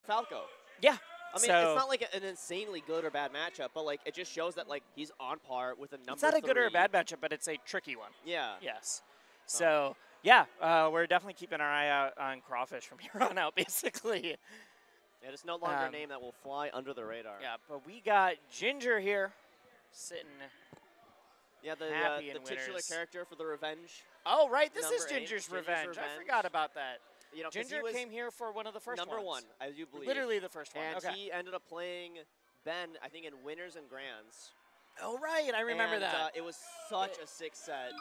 Falco. Yeah. I mean, it's not like an insanely good or bad matchup, but like it just shows that like he's on par with a number. It's not a good or a bad matchup, but it's a tricky one. Yeah. Yes. So yeah, we're definitely keeping our eye out on Crawfish from here on out, basically. It is no longer a name that will fly under the radar. Yeah, but we got Ginger here, sitting. Yeah, the titular character for the Revenge. Oh right, this is Ginger's Revenge. I forgot about that. You know, Ginger came here for one of the first number ones. one, I do believe. Literally the first one. And he ended up playing Ben, I think, in Winners and Grands. Oh right, I remember that. It was such a sick set,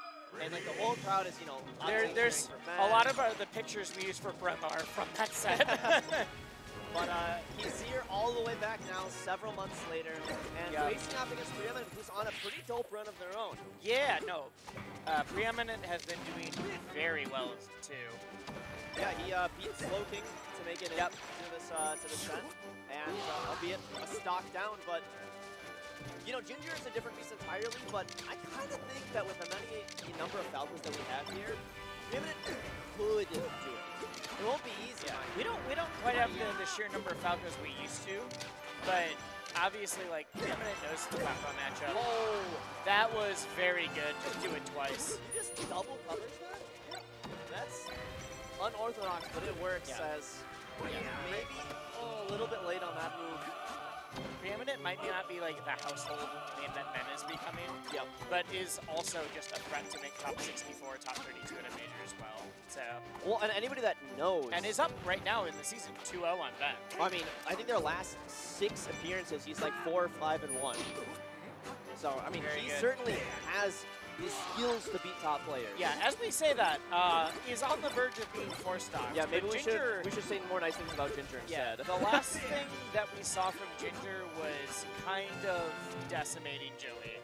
and like the whole crowd is, you know, there's a lot of the pictures we use for Bremar from that set. But he's here all the way back now, several months later, and facing off against Preeminent, who's on a pretty dope run of their own. Yeah, no, Preeminent has been doing very well too. Yeah, he beat Slow King to make it to this set, and albeit a stock down, but you know, Ginger is a different beast entirely. But I kind of think that with the number of Falcons that we have here, Preeminent could do it. It won't be easy. Yeah. We don't quite have the sheer number of Falcons we used to, but obviously, like, Preeminent knows the Falco matchup. Oh, that was very good. Just do it twice. You just double covers that? That's unorthodox, but it works as maybe a little bit late on that move. Preeminent might not be like the household name that Ben is becoming, but is also just a threat to make top 64, top 32 in a major as well. So, well, and anybody that knows, and is up right now in the season 2-0 on Ben. I mean, I think their last 6 appearances, he's like 4, 5, and 1. So, I mean, he certainly has the skills to beat top players. Yeah, as we say that, he's on the verge of being 4-stocked. Yeah, maybe we should say more nice things about Ginger instead. The last thing that we saw from Ginger was kind of decimating Joey.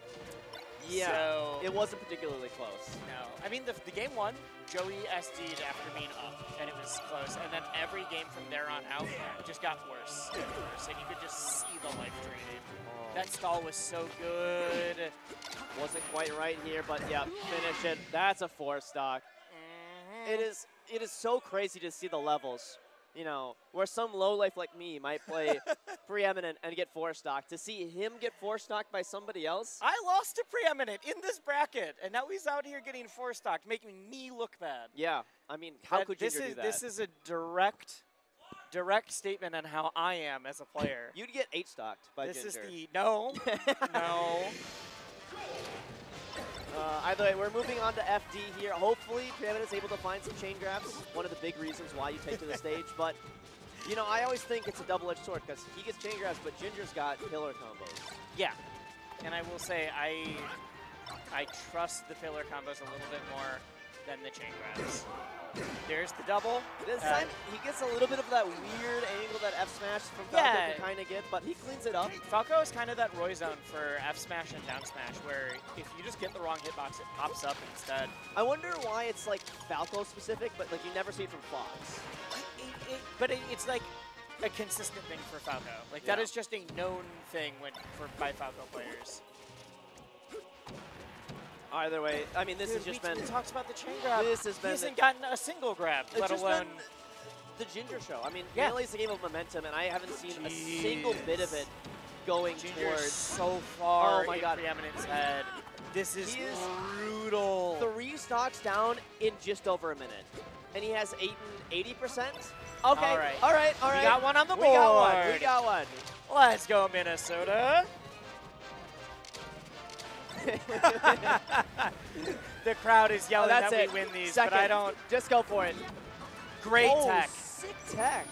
Yeah, so, it wasn't particularly close. No. I mean, the game 1, Joey SD'd after being up, and it was close. And then every game from there on out just got worse and worse, and you could just see the life draining. That stall was so good. Wasn't quite right here, but yeah, finish it. That's a 4-stock. It is so crazy to see the levels. You know, where some lowlife like me might play Preeminent and get 4-stocked. To see him get 4-stocked by somebody else. I lost to Preeminent in this bracket, and now he's out here getting 4-stocked, making me look bad. Yeah, I mean, how could Ginger do that? This is a direct statement on how I am as a player. You'd get 8-stocked by Ginger. This is the, no. Either way, we're moving on to FD here. Hopefully, Preeminent is able to find some chain grabs. One of the big reasons why you take to the stage. But, you know, I always think it's a double-edged sword because he gets chain grabs, but Ginger's got killer combos. Yeah. And I will say, I trust the filler combos a little bit more than the chain grabs. There's the double. This time, he gets a little bit of that weird angle that F smash from Falco can kind of get, but he cleans it up. Falco is kind of that Roy zone for F smash and down smash, where if you just get the wrong hitbox, it pops up instead. I wonder why it's like Falco specific, but like you never see it from Fox. But it's like a consistent thing for Falco. Like that is just a known thing by Falco players. Either way, I mean, this has just been... We talked about the chain grab. This has been... He hasn't gotten a single grab, let alone... the Ginger show. I mean, Melee is a game of momentum, and I haven't seen a single bit of it going towards... so far in Preeminent's head. This is brutal. 3 stocks down in just over a minute. And he has 80%? Okay, all right. We got one on the board. We got one. Let's go, Minnesota. The crowd is yelling that we win these, but I don't. Just go for it. Great tech. Sick tech.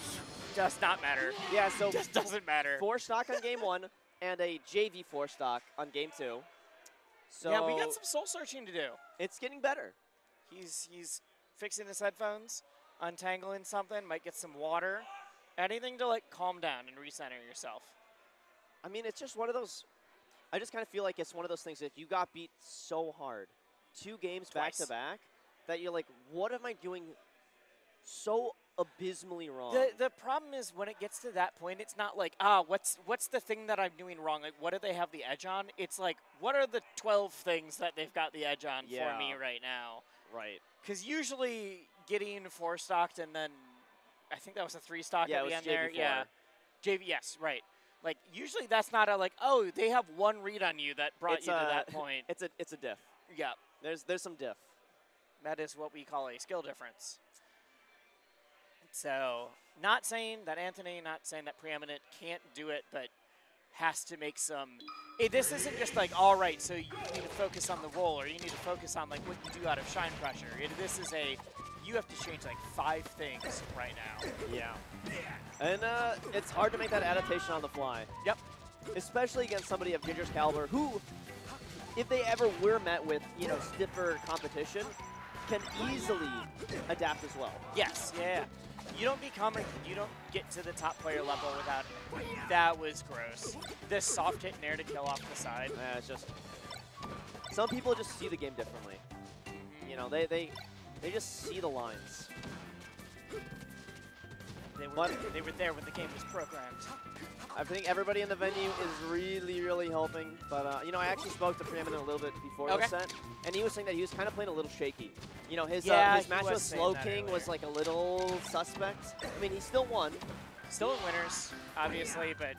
Does not matter. Yeah, so just doesn't matter. 4 stock on game 1 and a JV 4 stock on game 2. So yeah, we got some soul searching to do. It's getting better. He's fixing his headphones, untangling something, might get some water, anything to like calm down and recenter yourself. I mean, it's just one of those. I just kind of feel like it's one of those things that you got beat so hard, 2 games back to back, that you're like, what am I doing so abysmally wrong? The problem is when it gets to that point, it's not like, what's the thing that I'm doing wrong? Like, what do they have the edge on? It's like, what are the 12 things that they've got the edge on for me right now? Right. Because usually getting 4-stocked and then I think that was a 3-stock at the end there. 4. Yeah. JV, yes, right. Like, usually that's not a, like, oh, they have one read on you that brought you to that point. It's a diff. Yeah. There's some diff. That is what we call a skill difference. So, not saying that Anthony, not saying that Preeminent can't do it, but has to make some. This isn't just like, all right, so you need to focus on the roll, or you need to focus on like what you do out of shine pressure. This is you have to change like 5 things right now. Yeah. And it's hard to make that adaptation on the fly. Yep. Especially against somebody of Ginger's caliber who, if they ever were met with, stiffer competition, can easily adapt as well. Yes, yeah. You don't get to the top player level without it. That was gross. This soft hit nair to kill off the side. Yeah, it's just, some people just see the game differently. They just see the lines. They were there when the game was programmed. I think everybody in the venue is really, really helping. But, I actually spoke to Preeminent a little bit before the set, and he was saying that he was kind of playing a little shaky. His match with Slow King was like a little suspect. I mean, he still won. Still in winners, obviously, but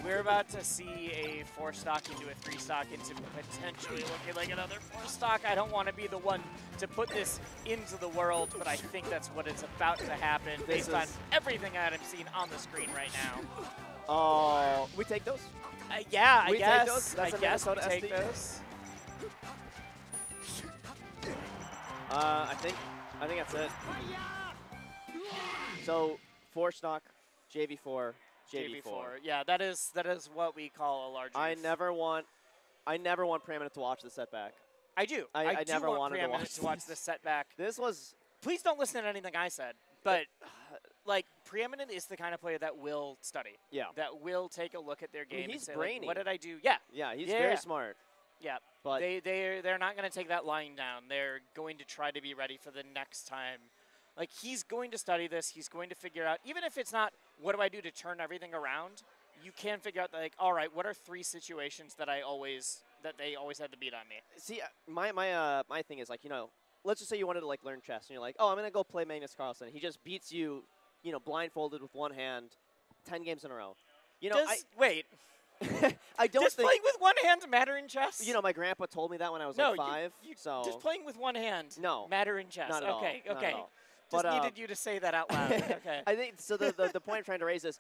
we're about to see a 4-stock into a 3-stock into potentially looking like another 4-stock. I don't want to be the one to put this into the world, but I think that's what is about to happen based on everything that I'm seeing on the screen right now. Oh, we take those? Yeah, I guess. Take those? That's I guess we take SD? those. I think that's it. So 4-stock, JV4, JV4. Yeah, that is what we call a large. I never want Preeminent to watch the setback. I do. I do never want wanted Preeminent to watch this setback. This was. Please don't listen to anything I said, but like Preeminent is the kind of player that will study. Yeah. That will take a look at their game and say, brainy. like, what did I do? Yeah. Yeah, he's very smart. Yeah. But they're not going to take that line down. They're going to try to be ready for the next time. Like, he's going to study this. He's going to figure out, even if it's not, what do I do to turn everything around? You can figure out, like, all right, what are 3 situations that they always had the beat on me? See, my thing is, like, let's just say you wanted to, like, learn chess, and you're like, oh, I'm going to go play Magnus Carlsen. He just beats you, blindfolded with one hand 10 games in a row. Wait. I don't Does think playing with one hand matter in chess? my grandpa told me that when I was like 5. So just playing with one hand no, matter in chess. Not at all. Okay. Not at all. Just But, needed you to say that out loud. Okay. I think so. The point I'm trying to raise is